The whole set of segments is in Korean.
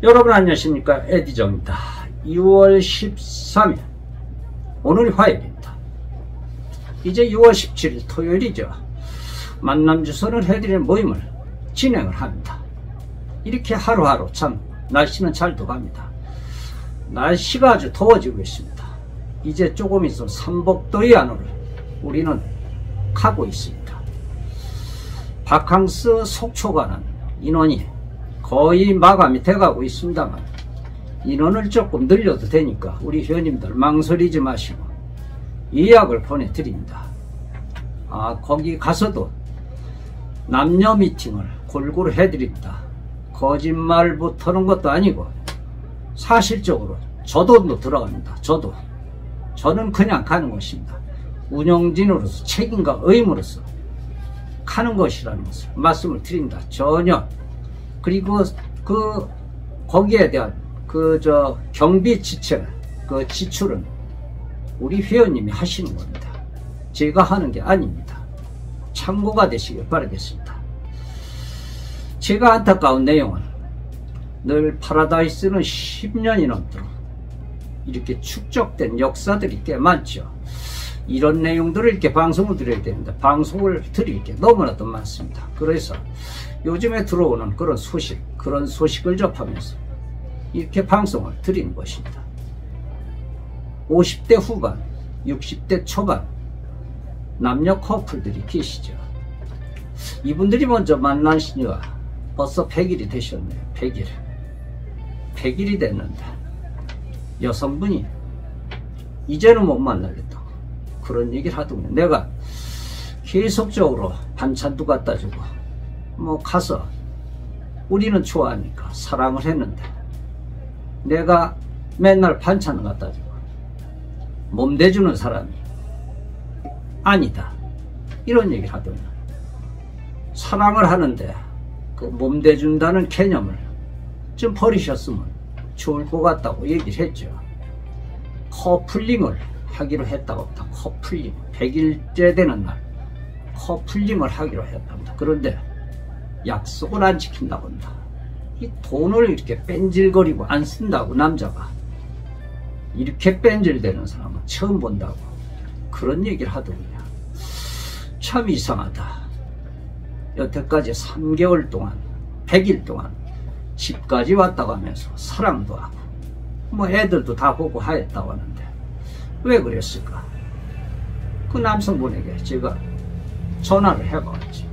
여러분 안녕하십니까, 에디정입니다. 2월 13일 오늘이 화요일입니다. 이제 6월 17일 토요일이죠. 만남주선을 해드리는 모임을 진행을 합니다. 이렇게 하루하루 참 날씨는 잘 돼갑니다. 날씨가 아주 더워지고 있습니다. 이제 조금 있으면 삼복도의 안으로 우리는 가고 있습니다. 바캉스 속초 가는 인원이 거의 마감이 돼가고 있습니다만, 인원을 조금 늘려도 되니까 우리 회원님들 망설이지 마시고 예약을 보내드립니다. 거기 가서도 남녀 미팅을 골고루 해드립니다. 거짓말 붙는 것도 아니고 사실적으로 저도 들어갑니다. 저는 그냥 가는 것입니다. 운영진으로서 책임과 의무로서 가는 것이라는 것을 말씀을 드립니다. 전혀. 그리고 거기에 대한 경비 지출, 지출은 우리 회원님이 하시는 겁니다. 제가 하는 게 아닙니다. 참고가 되시길 바라겠습니다. 제가 안타까운 내용은 늘 파라다이스는 10년이 넘도록 이렇게 축적된 역사들이 꽤 많죠. 이런 내용들을 이렇게 방송을 드려야 되는데 방송을 드릴 게 너무나도 많습니다. 그래서 요즘에 들어오는 그런 소식을 접하면서 이렇게 방송을 드리는 것입니다. 50대 후반, 60대 초반 남녀 커플들이 계시죠. 이분들이 먼저 만나신 지가 벌써 100일이 되셨네요. 100일이 됐는데 여성분이 이제는 못 만나겠다고 그런 얘기를 하더군요. 내가 계속적으로 반찬도 갖다 주고 가서 우리는 좋아하니까 사랑을 했는데 내가 맨날 반찬을 갖다 주고 몸 대주는 사람이 아니다, 이런 얘기를 하더군요. 사랑을 하는데 그 몸 대준다는 개념을 좀 버리셨으면 좋을 것 같다고 얘기를 했죠. 커플링을 하기로 했다고 합니다. 커플링 100일째 되는 날 커플링을 하기로 했답니다. 그런데 약속을 안 지킨다고 한다. 이 돈을 이렇게 뺀질거리고 안 쓴다고, 남자가 이렇게 뺀질대는 사람은 처음 본다고 그런 얘기를 하더군요. 참 이상하다. 여태까지 3개월 동안 100일 동안 집까지 왔다 가면서 사랑도 하고 애들도 다 보고 하였다고 하는데 왜 그랬을까? 그 남성분에게 제가 전화를 해봤지.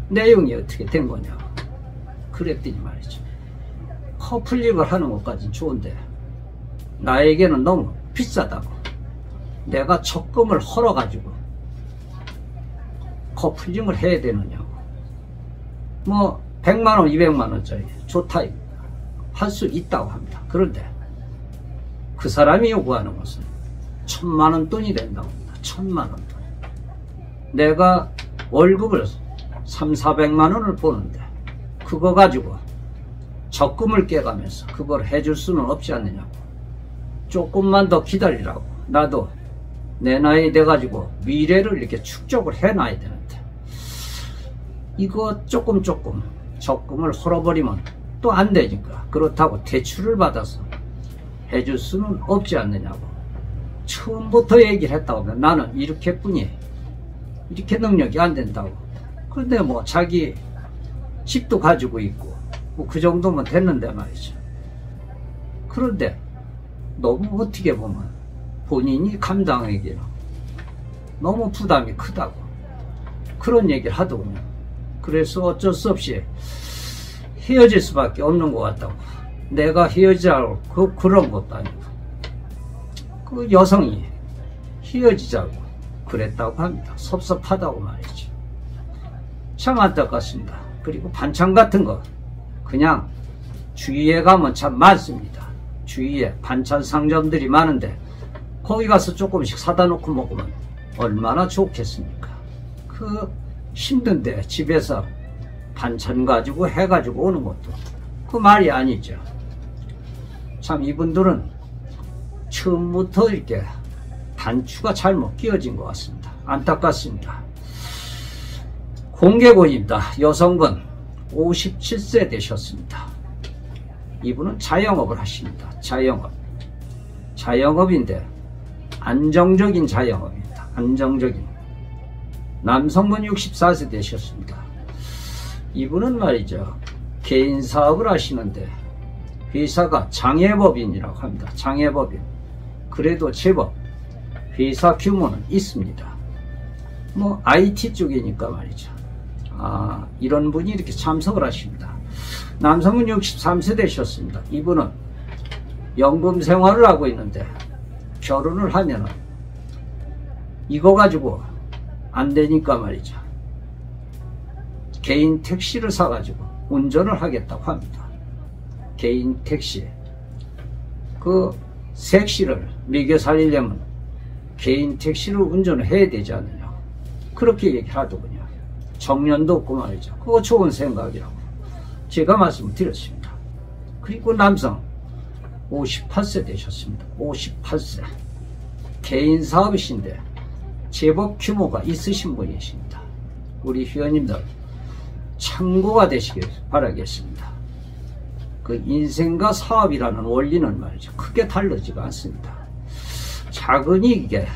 내용이 어떻게 된 거냐고 그랬더니 말이죠. 커플링을 하는 것까지는 좋은데 나에게는 너무 비싸다고, 내가 적금을 헐어가지고 커플링을 해야 되느냐고. 100만원 200만원짜리 좋다 할 수 있다고 합니다. 그런데 그 사람이 요구하는 것은 1000만원 돈이 된다고 합니다. 1000만원 돈. 내가 월급을 300~400만원을 보는데 그거 가지고 적금을 깨가면서 그걸 해줄 수는 없지 않느냐고. 조금만 더 기다리라고. 나도 내 나이 돼가지고 미래를 이렇게 축적을 해놔야 되는데 이거 조금 적금을 헐어버리면 또 안 되니까 그렇다고 대출을 받아서 해줄 수는 없지 않느냐고 처음부터 얘기를 했다고 하면 나는 이렇게 능력이 안 된다고. 그런데 자기 집도 가지고 있고 그 정도면 됐는데 말이죠. 그런데 너무 어떻게 보면 본인이 감당하기에는 너무 부담이 크다고 그런 얘기를 하더군요. 그래서 어쩔 수 없이 헤어질 수밖에 없는 것 같다고. 내가 헤어지자고 그런 것도 아니고 그 여성이 헤어지자고 그랬다고 합니다. 섭섭하다고 말이죠. 참 안타깝습니다. 그리고 반찬 같은 거 그냥 주위에 가면 참 많습니다. 주위에 반찬 상점들이 많은데 거기 가서 조금씩 사다 놓고 먹으면 얼마나 좋겠습니까? 힘든데 집에서 반찬 가지고 해가지고 오는 것도 그 말이 아니죠. 참 이분들은 처음부터 이렇게 단추가 잘못 끼워진 것 같습니다. 안타깝습니다. 공개고입니다. 여성분 57세 되셨습니다. 이분은 자영업을 하십니다. 자영업. 자영업인데 안정적인 자영업입니다. 안정적인. 남성분 64세 되셨습니다. 이분은 말이죠. 개인 사업을 하시는데 회사가 장애법인이라고 합니다. 장애법인. 그래도 제법 회사 규모는 있습니다. 뭐 IT 쪽이니까 말이죠. 이런 분이 이렇게 참석을 하십니다. 남성분 63세 되셨습니다. 이분은 연금 생활을 하고 있는데 결혼을 하면은 이거 가지고 안 되니까 말이죠. 개인 택시를 사가지고 운전을 하겠다고 합니다. 개인 택시. 그 색시를 먹여 살리려면 개인 택시를 운전을 해야 되지 않느냐. 그렇게 얘기하더군요. 정년도 없고 말이죠. 그거 좋은 생각이라고 제가 말씀을 드렸습니다. 그리고 남성 58세 되셨습니다. 58세. 개인 사업이신데 제법 규모가 있으신 분이십니다. 우리 회원님들 참고가 되시길 바라겠습니다. 그 인생과 사업이라는 원리는 말이죠. 크게 다르지가 않습니다. 작은 이익에,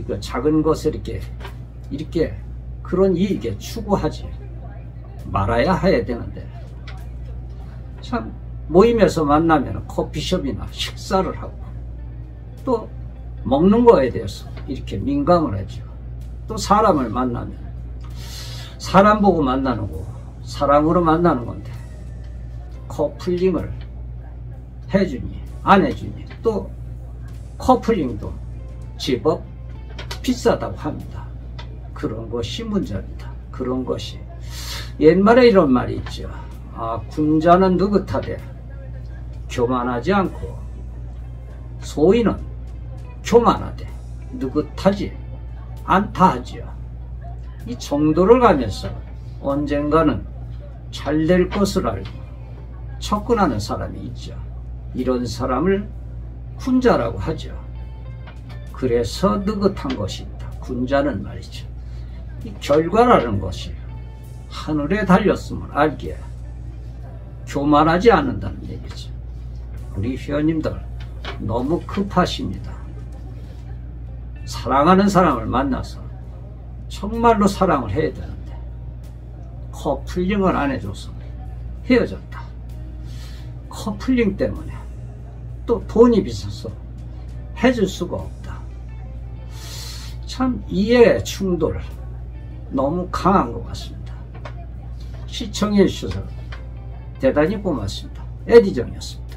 그 작은 것을 이렇게 그런 이익에 추구하지 말아야 해야 되는데, 참 모임에서 만나면 커피숍이나 식사를 하고 또 먹는 거에 대해서 이렇게 민감을 하죠. 또 사람을 만나면 사람 보고 만나는 거 사랑으로 만나는 건데 커플링을 해주니 안 해주니, 또 커플링도 제법 비싸다고 합니다. 그런 것이 문제입니다. 그런 것이. 옛말에 이런 말이 있죠. 군자는 느긋하되 교만하지 않고 소인은 교만하되 느긋하지 않다 하지요. 이 정도를 가면서 언젠가는 잘 될 것을 알고 접근하는 사람이 있죠. 이런 사람을 군자라고 하죠. 그래서 느긋한 것입니다. 군자는 말이죠. 이 결과라는 것이 하늘에 달렸음을 알기에 교만하지 않는다는 얘기죠. 우리 회원님들 너무 급하십니다. 사랑하는 사람을 만나서 정말로 사랑을 해야 되는데 커플링을 안 해줘서 헤어졌다. 커플링 때문에 또 돈이 비싸서 해줄 수가 없다. 참 이해의 충돌 너무 강한 것 같습니다. 시청해 주셔서 대단히 고맙습니다. 에디정이었습니다.